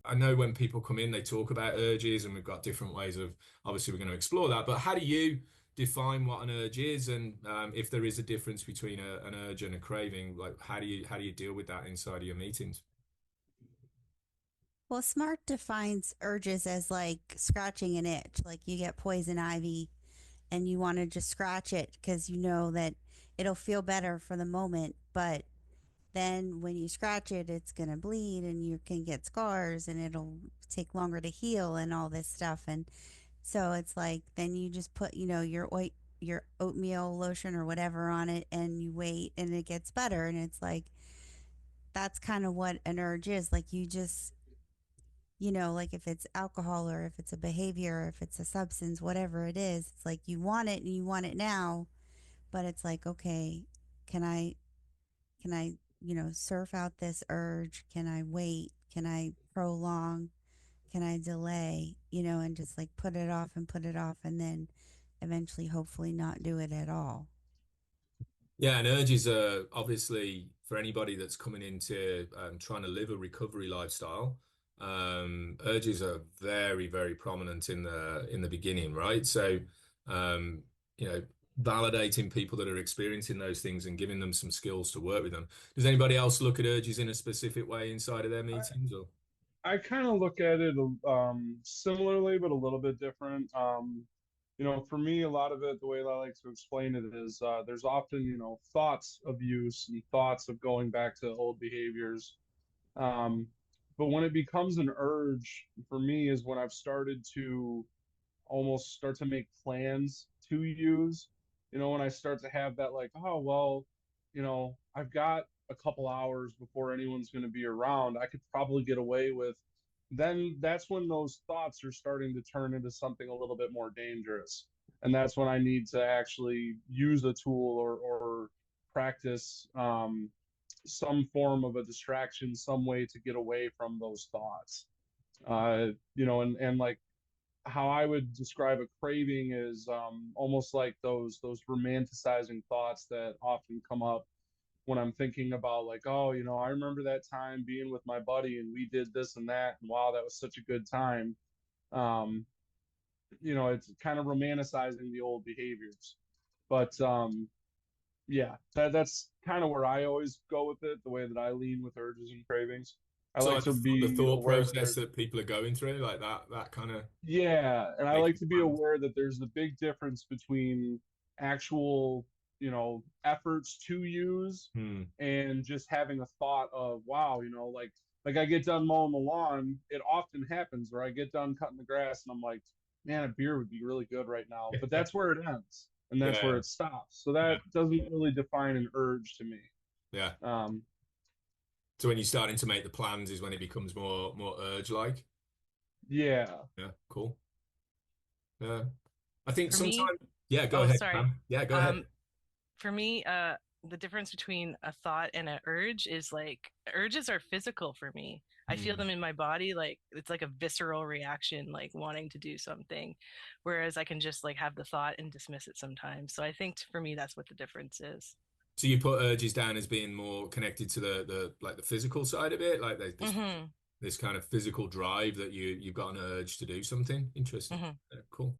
I know when people come in, they talk about urges, and we've got different ways of, obviously, we're going to explore that. But how do you define what an urge is, and if there is a difference between an urge and a craving, like how do you deal with that inside of your meetings? Well, SMART defines urges as like scratching an itch, like you get poison ivy and you want to just scratch it because you know that it'll feel better for the moment. But then when you scratch it, it's going to bleed and you can get scars and it'll take longer to heal and all this stuff. And so it's like, then you just put, your oatmeal lotion or whatever on it and you wait and it gets better. And it's like, that's kind of what an urge is. Like you just, like if it's alcohol or if it's a behavior, or if it's a substance, whatever it is, it's like you want it and you want it now, but it's like, okay, can I, can I, surf out this urge? Can I wait? Can I prolong? Can I delay? And just like put it off and put it off and then eventually, hopefully, not do it at all. Yeah, and urges are obviously for anybody that's coming into trying to live a recovery lifestyle. Urges are very, very prominent in the beginning, right? So, um, you know, validating people that are experiencing those things and giving them some skills to work with them. Does anybody else look at urges in a specific way inside of their meetings, or? I kind of look at it similarly, but a little bit different. For me, a lot of it, the way I like to explain it is there's often, thoughts of use and thoughts of going back to old behaviors. Um, but when it becomes an urge, for me, is when I've started to almost start to make plans to use. When I start to have that, like, oh, well, I've got a couple hours before anyone's going to be around. I could probably get away with. Then that's when those thoughts are starting to turn into something a little bit more dangerous. And that's when I need to actually use a tool or practice some form of a distraction, some way to get away from those thoughts. And like how I would describe a craving is almost like those romanticizing thoughts that often come up when I'm thinking about like, oh, I remember that time being with my buddy and we did this and that, and wow, that was such a good time. Um, it's kind of romanticizing the old behaviors. But yeah, that's kind of where I always go with it, the way that I lean with urges and cravings. I So like like to the be thought aware that process there's that people are going through, like that kind of Yeah, and I like making to be plans. aware that there's a big difference between actual, efforts to use Hmm. and just having a thought of, wow, like I get done mowing the lawn. It often happens where I get done cutting the grass and I'm like, man, a beer would be really good right now. But that's where it ends and that's where Yeah, it stops. So yeah, that doesn't really define an urge to me. yeah. Um, So when you're starting to make the plans is when it becomes more urge like. yeah. Yeah, cool. Yeah. I think For me, sometimes, yeah, go oh, ahead, sorry. Pam. Yeah, go ahead. Um, for me, the difference between a thought and an urge is like urges are physical for me. I feel Hmm. them in my body, like it's like a visceral reaction, like wanting to do something, whereas I can just like have the thought and dismiss it sometimes. So I think for me, that's what the difference is. So you put urges down as being more connected to the like the physical side of it, like there's this kind of physical drive that you've got an urge to do something. Interesting. Hmm. Yeah, cool.